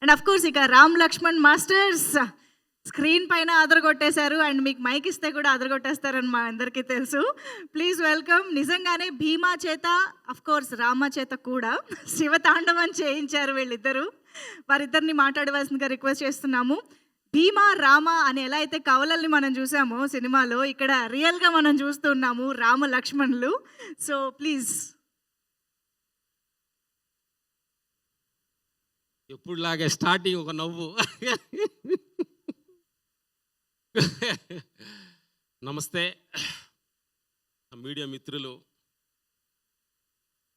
And of course ఇక Ram Laxman masters screen పైన అదరగొట్టేశారు. And మీకు మైక్ ఇస్తే కూడా అదరగొట్టేస్తారని మా అందరికీ తెలుసు. Please welcome. నిజంగానే భీమా చేత అఫ్ కోర్స్ రామ చేత కూడా శివతాండవం చేయించారు వీళ్ళిద్దరూ. వారిద్దరిని మాట్లాడవలసిందిగా రిక్వెస్ట్ చేస్తున్నాము. భీమా రామ అని ఎలా అయితే కవలల్ని మనం చూసామో సినిమాలో, ఇక్కడ రియల్గా మనం చూస్తున్నాము రామ లక్ష్మణులు. So please. ఎప్పుడులాగే స్టార్టింగ్ ఒక నవ్వు. నమస్తే మీడియా మిత్రులు,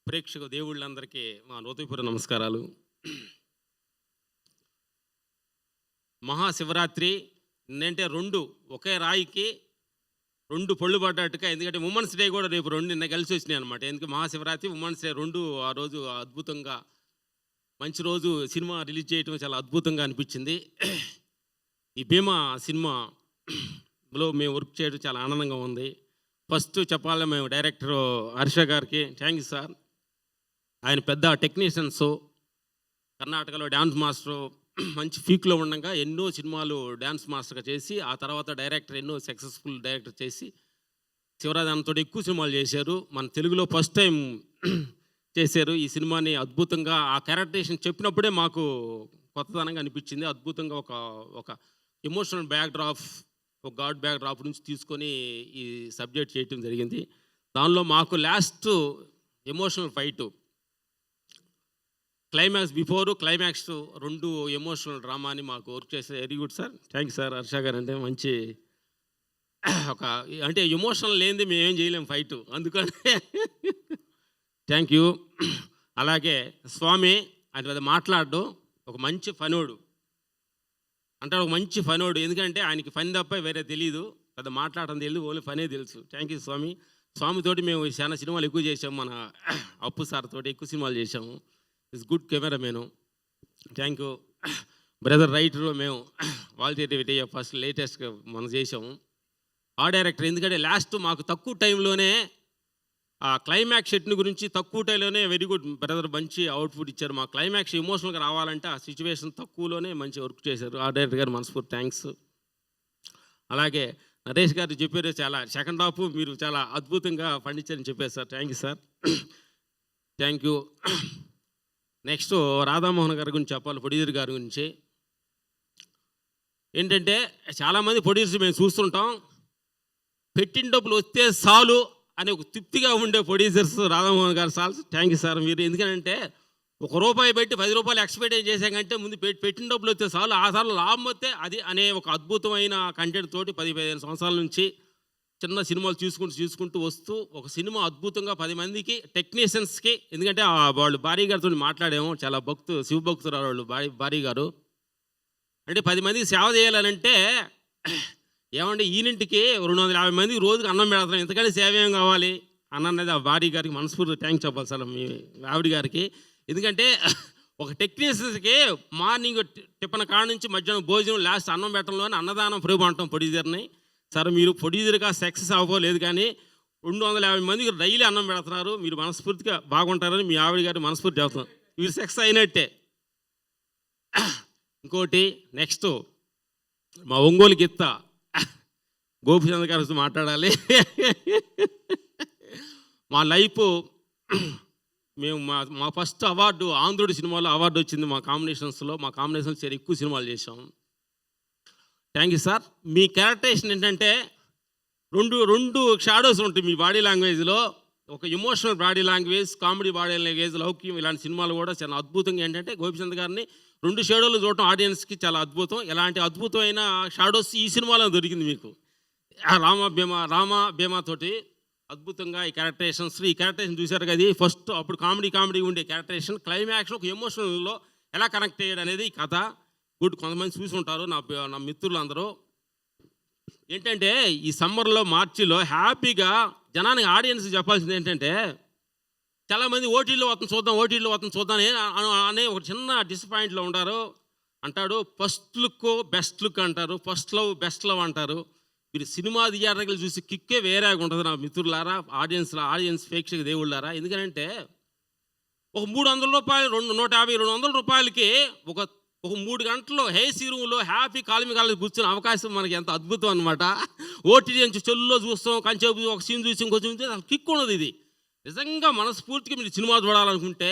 ప్రేక్షక దేవుళ్ళందరికీ మా నూతనపూర్వ నమస్కారాలు. మహాశివరాత్రి ఏంటంటే రెండు ఒకే రాయికి రెండు పళ్ళు పడ్డట్టుగా, ఎందుకంటే ఉమెన్స్ డే కూడా రేపు రెండు నిన్న కలిసి వచ్చినాయి అనమాట. ఎందుకంటే మహాశివరాత్రి ఉమెన్స్ డే రెండు ఆ రోజు అద్భుతంగా మంచి రోజు సినిమా రిలీజ్ చేయడం చాలా అద్భుతంగా అనిపించింది. ఈ భీమా సినిమాలో మేము వర్క్ చేయడం చాలా ఆనందంగా ఉంది. ఫస్ట్ చెప్పాలి, మేము డైరెక్టర్ హర్ష గారికి థ్యాంక్ యూ సార్. ఆయన పెద్ద టెక్నీషియన్స్, కర్ణాటకలో డ్యాన్స్ మాస్టర్, మంచి ఫీక్లో ఉండగా ఎన్నో సినిమాలు డ్యాన్స్ మాస్టర్గా చేసి ఆ తర్వాత డైరెక్టర్, ఎన్నో సక్సెస్ఫుల్ డైరెక్టర్ చేసి శివరాజంతో ఎక్కువ సినిమాలు చేశారు. మన తెలుగులో ఫస్ట్ టైం చేశారు ఈ సినిమాని. అద్భుతంగా ఆ క్యారెక్టరేషన్ చెప్పినప్పుడే మాకు కొత్తదనంగా అనిపించింది. అద్భుతంగా ఒక ఎమోషనల్ బ్యాక్డ్రాప్, ఒక గాడ్ బ్యాక్డ్రాప్ నుంచి తీసుకొని ఈ సబ్జెక్ట్ చేయటం జరిగింది. దానిలో మాకు last emotional fight, climax, before climax రెండు ఎమోషనల్ డ్రామాని మాకు వర్క్ చేసే very good sir. Thank you sir. Harsha గారు అంటే మంచి అంటే ఎమోషనల్ లేనిది మేమేం చేయలేము ఫైటు, అందుకని థ్యాంక్ యూ. అలాగే స్వామి ఆయన మాట్లాడు ఒక మంచి ఫనోడు అంటాడు, ఒక మంచి ఫనోడు. ఎందుకంటే ఆయనకి ఫన్ తప్ప వేరే తెలియదు, పెద్ద మాట్లాడడం తెలియదు, ఓన్లీ ఫనే తెలుసు. థ్యాంక్ యూ స్వామి. స్వామితోటి మేము చాలా సినిమాలు ఎక్కువ చేసాము, మన అప్పు సార్ తోటి ఎక్కువ సినిమాలు చేసాము. It's good cameraman. Thank you brother. Writer మేము వాల్తేటి ఫస్ట్ లేటెస్ట్గా మనం చేసాము. ఆ డైరెక్టర్, ఎందుకంటే లాస్ట్ మాకు తక్కువ టైంలోనే ఆ క్లైమాక్స్ షెట్ని గురించి తక్కువ టైంలోనే వెరీ గుడ్ బ్రదర్, మంచి అవుట్పుట్ ఇచ్చారు. మా క్లైమాక్స్ ఎమోషనల్గా రావాలంటే ఆ సిచ్యువేషన్ తక్కువలోనే మంచి వర్క్ చేశారు. ఆ డైరెక్టర్ గారు మనస్ఫూర్తి థ్యాంక్స్. అలాగే నరేష్ గారు చెప్పారు, చాలా సెకండ్ హాఫ్ మీరు చాలా అద్భుతంగా పండించారని చెప్పారు sir. Thank you sir. Thank you. Next Radha Mohan గారి గురించి చెప్పాలి, ప్రొడ్యూసర్ గారి గురించి. ఏంటంటే చాలామంది ప్రొడ్యూసర్ మేము చూస్తుంటాం, పెట్టిన డబ్బులు వస్తే చాలు అని ఒక తృప్తిగా ఉండే ప్రొడ్యూసర్స్ రాధామోహన్ గారు సార్. Thank you sir. మీరు ఎందుకంటే ₹1 పెట్టి ₹10 ఎక్స్పెక్ట్ చేసాకంటే ముందు పెట్టిన డబ్బులు వస్తే చాలు, ఆ సార్లు లాభం వస్తే అది అనే ఒక అద్భుతమైన కంటెంట్ తోటి 10-15 సంవత్సరాల నుంచి చిన్న సినిమాలు చూసుకుంటూ వస్తూ ఒక సినిమా అద్భుతంగా 10 మందికి టెక్నీషియన్స్కి, ఎందుకంటే వాళ్ళు భారీ గారితో మాట్లాడాము, చాలా శివభక్తురాలు వాళ్ళు భారీ గారు. అంటే 10 మందికి సేవ చేయాలంటే ఏమంటే ఈయనింటికి 250 మందికి రోజుకి అన్నం పెడతాం, ఎంతకంటే సేవ ఏం కావాలి అన్నది ఆ భారీ గారికి మనస్ఫూర్తి థ్యాంక్స్ చెప్పాలి సార్, మీ ఆవిడ గారికి. ఎందుకంటే ఒక టెక్నీషియన్స్కి మార్నింగ్ టిఫిన్ కాడ నుంచి మధ్యాహ్నం భోజనం, లాస్ట్ అన్నం పెట్టడంలోనే అన్నదానం ప్రేమ అంటాం ప్రొడ్యూసర్ని. సార్ మీరు ప్రొడ్యూసర్గా సక్సెస్ అవ్వలేదు, కానీ 250 మందికి డైలీ అన్నం పెడుతున్నారు, మీరు మనస్ఫూర్తిగా బాగుంటారని మీ ఆవిడ గారు మనస్ఫూర్తి చెప్తున్నారు. మీరు సక్సెస్ అయినట్టే. ఇంకోటి నెక్స్ట్ మా ఒంగోలు గిత్త గోపిచంద్ర గారితో మాట్లాడాలి. మా లైఫ్ మేము మా ఫస్ట్ అవార్డు ఆంధ్రుడి సినిమాలో అవార్డు వచ్చింది మా కాంబినేషన్స్లో. మా కాంబినేషన్స్ చాలా ఎక్కువ సినిమాలు చేసాం. Thank you sir. మీ క్యారెక్టరేషన్ ఏంటంటే రెండు షాడోస్ ఉంటాయి మీ బాడీ లాంగ్వేజ్లో. ఒక emotional body language, comedy body language, లౌక్యం, ఇలాంటి సినిమాలు కూడా చాలా అద్భుతంగా. ఏంటంటే గోపిచంద్ గారిని 2 షాడోలు చూడటం ఆడియన్స్కి చాలా అద్భుతం. ఇలాంటి అద్భుతమైన షాడోస్ ఈ సినిమాలో దొరికింది మీకు. రామ భీమా తోటి అద్భుతంగా ఈ క్యారెక్టరేషన్ చూశారు కదా. ఫస్ట్ అప్పుడు కామెడీ ఉండే క్యారెక్టరేషన్, క్లైమాక్స్ ఒక ఎమోషనల్లో ఎలా కనెక్ట్ అయ్యాడు అనేది ఈ కథ. గుడ్. కొంతమంది చూసి ఉంటారు నా మిత్రులు అందరూ. ఏంటంటే ఈ సమ్మర్లో మార్చిలో హ్యాపీగా జనానికి ఆడియన్స్ చెప్పాల్సింది ఏంటంటే, చాలామంది ఓటీల్లో వస్తుంది చూద్దాం అనే ఒక చిన్న డిసప్పాయింట్లో ఉంటారు. అంటాడు ఫస్ట్ లుక్ బెస్ట్ లుక్ అంటారు, ఫస్ట్ లవ్ బెస్ట్ లవ్ అంటారు. మీరు సినిమా థియేటర్లు చూసి కిక్కే వేరేగా ఉంటుంది నా మిత్రులారా, ఆడియన్స్ ప్రేక్షక దేవుళ్ళారా. ఎందుకంటే ఒక ₹300, 150, ₹200 రూపాయలకి ఒక 3 గంటల్లో హేసీ రూమ్లో హ్యాపీ కాలమి కూర్చునే అవకాశం మనకి ఎంత అద్భుతం అనమాట. ఓటీటీ నుంచి చెల్లులో చూస్తాం, కంచేపు ఒక సీన్ చూసి ఇంకొంచెం చూస్తే అసలు కిక్ ఉన్నది. ఇది నిజంగా మనస్ఫూర్తిగా మీరు సినిమా చూడాలనుకుంటే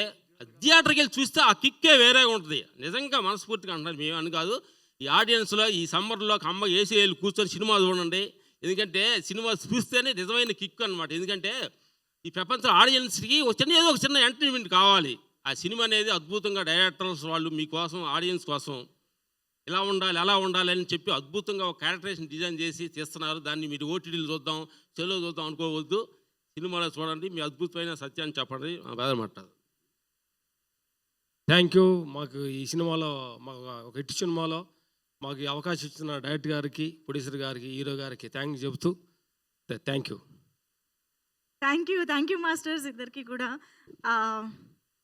థియేటర్కి వెళ్ళి చూస్తే ఆ కిక్కే వేరేగా ఉంటుంది. నిజంగా మనస్ఫూర్తిగా అంటున్నారు, మేమని కాదు. ఈ ఆడియన్స్లో ఈ సమ్మర్లో అమ్మ ఏసీ వెళ్ళి కూర్చొని సినిమా చూడండి. ఎందుకంటే సినిమా చూస్తేనే నిజమైన కిక్ అనమాట. ఎందుకంటే ఈ ప్రపంచ ఆడియన్స్కి ఏదో ఒక చిన్న ఎంటర్టైన్మెంట్ కావాలి. ఆ సినిమా అనేది అద్భుతంగా డైరెక్టర్స్ వాళ్ళు మీకోసం ఆడియన్స్ కోసం ఇలా ఉండాలి అలా ఉండాలి అని చెప్పి అద్భుతంగా ఒక క్యారెక్టరేషన్ డిజైన్ చేసి చేస్తున్నారు. దాన్ని మీరు ఓటీటీలు చూద్దాం, సెల్లో చూద్దాం అనుకోవద్దు. సినిమాలో చూడండి, మీ అద్భుతమైన సత్యాన్ని చెప్పండి. బాధపడతారు. Thank you. మాకు ఈ సినిమాలో మాకు ఒక హిట్ సినిమాలో మాకు ఈ అవకాశం ఇచ్చిన డైరెక్టర్ గారికి, ప్రొడ్యూసర్ గారికి, హీరో గారికి థ్యాంక్ చెబుతూ thank you. Thank you masters ఇద్దరికి కూడా.